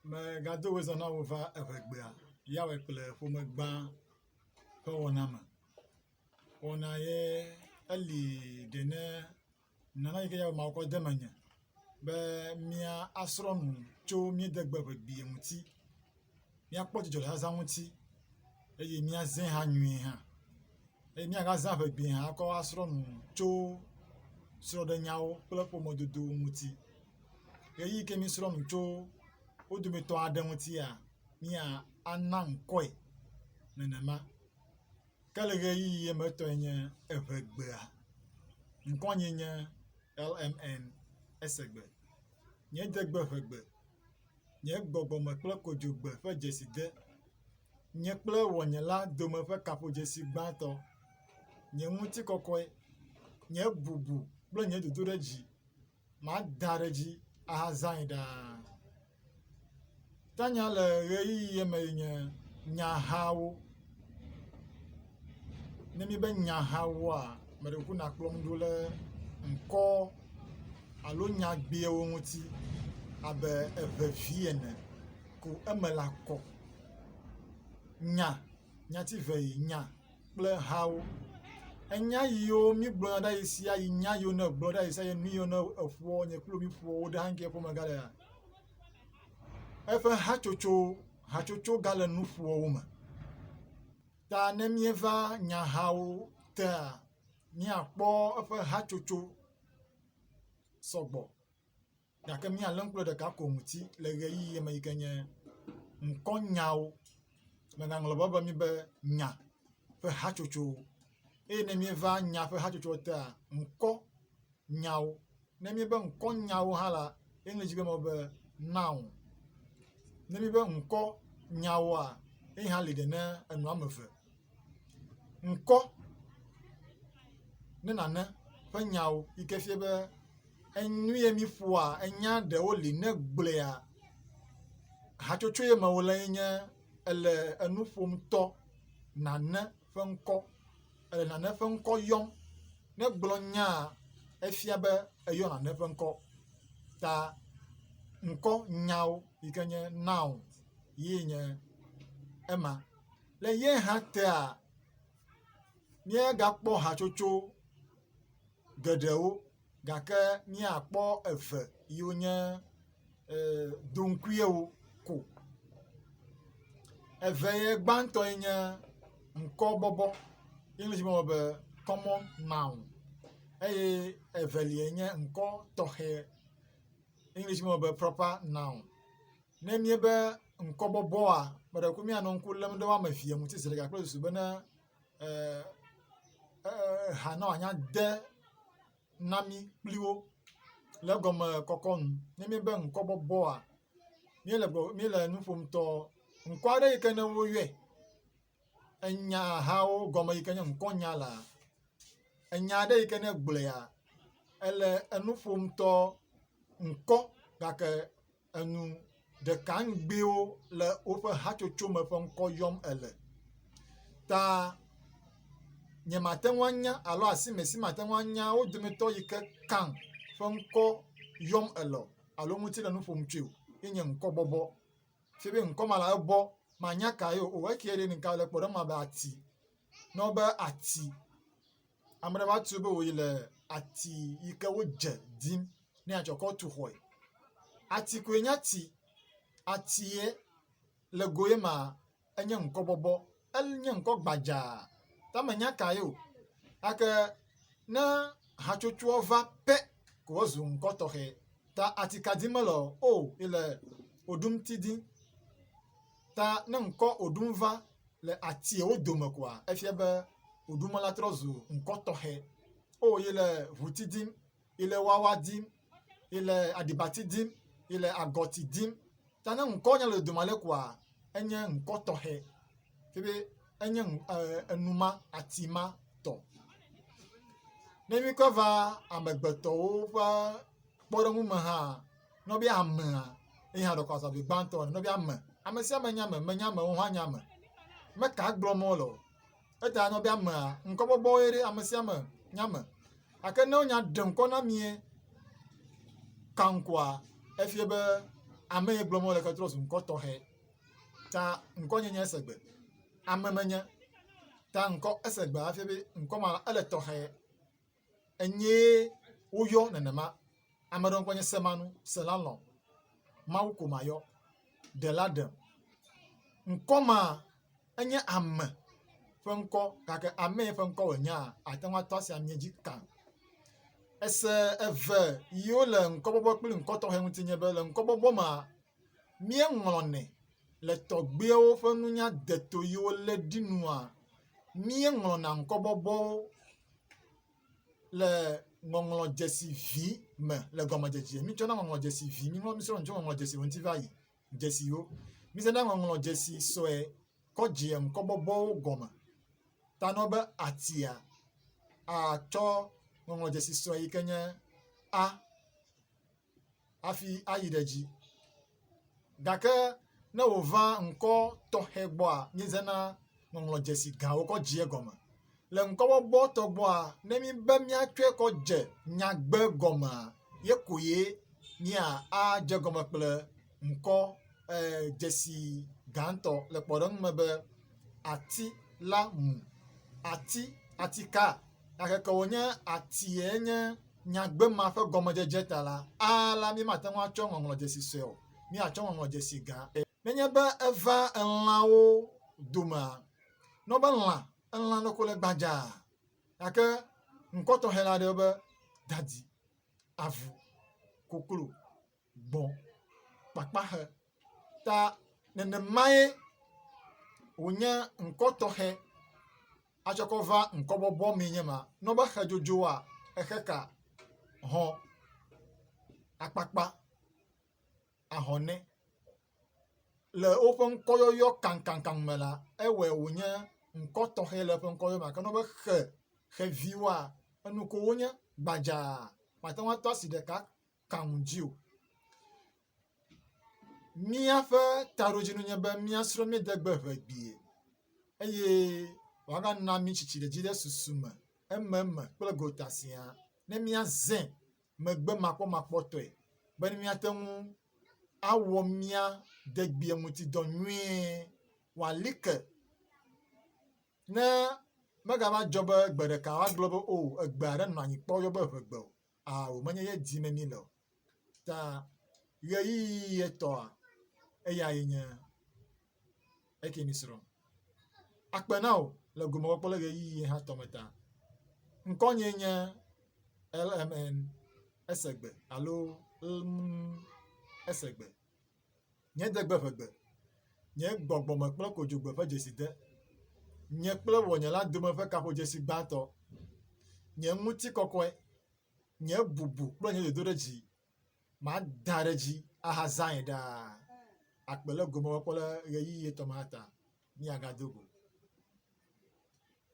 Me gado wezana wova evegbea yawe kple ƒomegba ƒe wɔna me. Wɔna ye eli ɖe ne nana yi ke yawo ma wokɔ de menye be mía asrɔ̃nu tso míedegbe ʋegbie ŋuti, míakpɔ dzidzɔ le zazã ŋuti eye míazẽ hã nyuie hã. Eye míagazã ʋegbie hã akɔ asrɔ̃nu tso srɔ̃ɖenyawo kple ƒomedodo ŋuti. Ɣeyiɣi ke mísrɔ̃nu tso wo dometɔ aɖe ŋutia, mía ana ŋkɔe nenema. Ke le ɣeyiɣi ye me tɔe nye evegbea. Ŋkɔnye nye LMN esegbe. Nye degbe ʋegbe, nye gbɔgbɔme kple kodzogbe ƒe dzeside, nye kple wɔnyela dome ƒe kaƒodzesi gbãtɔ, nye ŋutikɔkɔe, nye bubu kple nye dodoɖedzi, mada ɖe dzi ahazãe ɖaa. Tanya le ɣeyiɣi ye me nye nyahawo. Ne mi be nyahawoa, me ɖe ƒuna kplɔm ɖo le ŋkɔ alo nyagbewo ŋuti abe evevi ene ko eme le akɔ. Nya, nyativei, nya kple hawo. Enya yiwo mi gblɔna ɖe yi sia yi nya yiwo ne gblɔ ɖe yi sia yi nu yiwo ne eƒoa nye kplo mi ƒoa ɖe hankea ƒome galea. Eƒe hatsotso gale nuƒoawo me. Ta ne míeva nyahawo tea, míakpɔ eƒe hatsotso sɔgbɔ, gake míalé ŋku ɖe ɖeka ko ŋuti le ɣeyiɣi me yi ke nye ŋkɔnyawo. Megaŋlɔ be mi be nya ƒe hatsotsowo. Eye ne míeva nya ƒe hatsotsowo tea, ŋkɔnyawo. Ne mi be ŋkɔnyawo hã la, English be me be noun. Ne mi be ŋkɔnyawoa, eyi hã li ɖe ne enu ame eve. Ŋkɔ ne nane ƒe nyawo yi ke fie be enu ye mi ƒoa, enya ɖewo li ne gblɔea, hatsotso ye me wole ye nye ele enu ƒom tɔ nane ƒe ŋkɔ, ele nane ƒe ŋkɔ yɔm. Ne gblɔ nyaa, efia be eyɔ nane ƒe ŋkɔ. Ta ŋkɔnyawo yi ke nye noun ye nye ema. Le ye hã tea, míegakpɔ hatsotso geɖewo gake míakpɔ eve yiwo nye doŋkuiwo ko. Eve ye gbãtɔ ye nye ŋkɔbɔbɔ, English me be common noun, eye evelia nye ŋkɔ tɔxɛ, English me be proper noun. Ne mie be ŋkɔbɔbɔa, me ɖe ku míanɔ ŋku lém ɖe woame evia ŋuti zi ɖeka kple susu be ne ha ne wòanya de na mi kpliwo le egɔme kɔkɔ nu. Ne mi be ŋkɔbɔbɔa, míele nu ƒom tɔ ŋkɔ aɖe yi ke ne woyɔe, enyahawo gɔme yi ke nye ŋkɔnya la, enya aɖe yi ke ne gblɔea, ele enu ƒom tɔ ŋkɔ gake enu ɖeka ŋgbiwo le woƒe hatsotso me ƒe ŋkɔ yɔm ele. Ta nye mate ŋu anya alo asimesi mate ŋu anya wo dometɔ yi ke kam ƒe ŋkɔ yɔm ele alo ŋuti le nu ƒom tsoe ye nye ŋkɔbɔbɔ. Fie be ŋkɔ ma la ebɔ, manya ka ye o ekie ɖe nika le kpɔ ɖe ma be ati. Ne wo be ati, ame ɖe va tu be woyi le ati yi ke wodze dim ne atsɔ kɔ tu xɔe. Ati koe nye ati. Atie le go ye ma enye ŋkɔbɔbɔ, enye ŋkɔ gbadzaa. Ta menya ka ye o. Ake ne hatsotsoa va pe ko wozu ŋkɔ tɔxɛ. Ta ati ka dim ele o, ele oɖum ti dim. Ta ne ŋkɔ oɖum va le atiewo dome koa, efia be oɖum la trɔ zu ŋkɔ tɔxɛ. O, ye le ʋuti dim, ye le wawa dim, ye le aɖibati dim, ye le agɔti dim. Ta ne ŋkɔ nya le dome le koa, enye ŋkɔ tɔxɛ. Fie be enye enuma, atima tɔ. Ne mi kɔ va amegbetɔwo ƒe kpɔɖeŋu me hã, ne be amea, eyi hã ɖe kɔ azɔ̃vi gbãtɔ, ne be ame. Ame sia ame nye ame, menye ame, wo hã nye ame. Meka gblɔm wole o. Eta ne be amea, ŋkɔbɔbɔ ye ɖe, ame sia ame nye ame. Gake ne wonya ɖe ŋkɔ na mie kam koa, efie be ame ye gblɔm le ke trɔ zu ŋkɔ tɔxɛ ta ŋkɔ nyenye esegbe ame menye ta ŋkɔ esegbe hafi be ŋkɔ ma ele tɔxɛ enye woyɔ nenema ame ɖewo ŋkɔ nye semanu selalɔ mawu ko mayɔ ɖela ɖem ŋkɔ ma enye ame ƒe ŋkɔ gake ame ƒe ŋkɔ wònya ate ŋu atɔ asi amie dzi kã ese eve yiwo le ŋkɔbɔbɔ kpli ŋkɔ tɔxɛ ŋuti nye be le ŋkɔbɔbɔ ma míeŋlɔnɛ le tɔgbewo ƒe nunya deto yiwo le ɖi nua míeŋlɔna ŋkɔbɔbɔwo le ŋɔŋlɔ dzesi vi me le gɔmedzedze mítsɔna ŋɔŋlɔ dzesi vi mísrɔ̃ tso ŋɔŋlɔ dzesi ŋuti va yi dzesiwo mízena ŋɔŋlɔ dzesi sɔe kɔ dze ŋkɔbɔbɔwo gɔme ta nɔ be atia atsɔ ŋɔŋlɔ dzesi sɔe yi ke nye a hafi ayi ɖe dzi gake ne wòva ŋkɔ tɔxɛ gbɔa míezena ŋɔŋlɔ dzesi gãwo kɔ dze gɔme le ŋkɔbɔbɔ tɔgbɔa ne mi be míatsɔe kɔ dze nyagbe gɔmea ye ko ye mía adze gɔme kple ŋkɔ dzesi gãtɔ le kpɔɖeŋu me be ati la mu atika gake ke wònye atie nye nyagbe ma ƒe gɔmedzedze ta la a la mi mate ŋu atsɔ ŋɔŋlɔ dzesi sɔe o míatsɔ ŋɔŋlɔ dzesi gã nenye be eva elãwo domea nɔ be elã ne ko le gbadzaa gake ŋkɔ tɔxɛ la ɖe be dadi avu koklo gbɔ̃ kpakpaxe ta nenemae wònye ŋkɔ tɔxɛ atsɔ kɔ va ŋkɔbɔbɔ mi nye ma nɔ be xedzodzoa exe ka hɔ̃ akpakpa ahɔnɛ le woƒe ŋkɔyɔyɔ kaŋkaŋkaŋ me la ewɔe wònye ŋkɔ tɔxɛ le eƒe ŋkɔyɔ me gake nɔ be xeviwoa enu ko wonye gbadzaa mate ŋu atɔ asi ɖeka kã ŋu dzi o míaƒe taɖodzinu nye be míasrɔ̃ míede gbe ʋegbie eye wòagana mí tsitsi ɖe dzi ɖe susu me ememe kple gota siaa ne míazẽ megbe makpɔmakpɔtɔe be ne míate ŋu awɔ mía degbie ŋuti dɔ nyuie wòali ke ne megava dzɔ be gbe ɖeka woagblɔ be o egbe aɖe nɔ anyi kpɔ yɔ be ʋegbe o o menye ye dim mi le o ta ɣeyiɣi etɔa eya ye nye eke mi srɔ̃ akpe na o le gomewɔkpɔ le ɣeyiɣi hã tɔme ta ŋkɔnye nye lmn esegbe alo esegbe nye degbe ʋegbe nye gbɔgbɔme kple kodzogbe ƒe dzeside nye kple wɔnye la dome ƒe kaƒodzesi gbãtɔ nye ŋutikɔkɔe nye bubu kple nye dodo ɖe dzi mada ɖe dzi ahazãe ɖaa akpe le gomewɔkpɔ le ɣeyiɣi tɔme ta míagadogo